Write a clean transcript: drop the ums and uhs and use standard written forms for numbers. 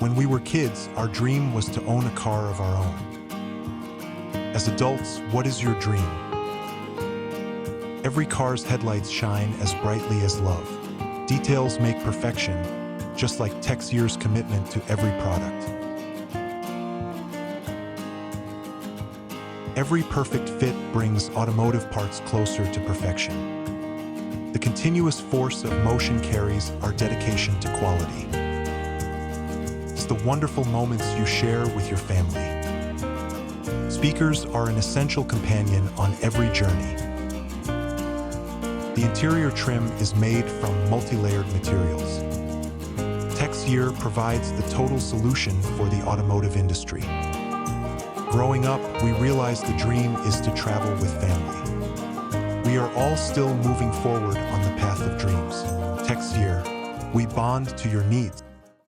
When we were kids, our dream was to own a car of our own. As adults, what is your dream? Every car's headlights shine as brightly as love. Details make perfection, just like Tex Year's commitment to every product. Every perfect fit brings automotive parts closer to perfection. The continuous force of motion carries our dedication to quality. It's the wonderful moments you share with your family. Speakers are an essential companion on every journey. The interior trim is made from multi-layered materials. Tex Year provides the total solution for the automotive industry. Growing up, we realized the dream is to travel with family. We are all still moving forward on the path of dreams. Tex Year, we bond to your needs.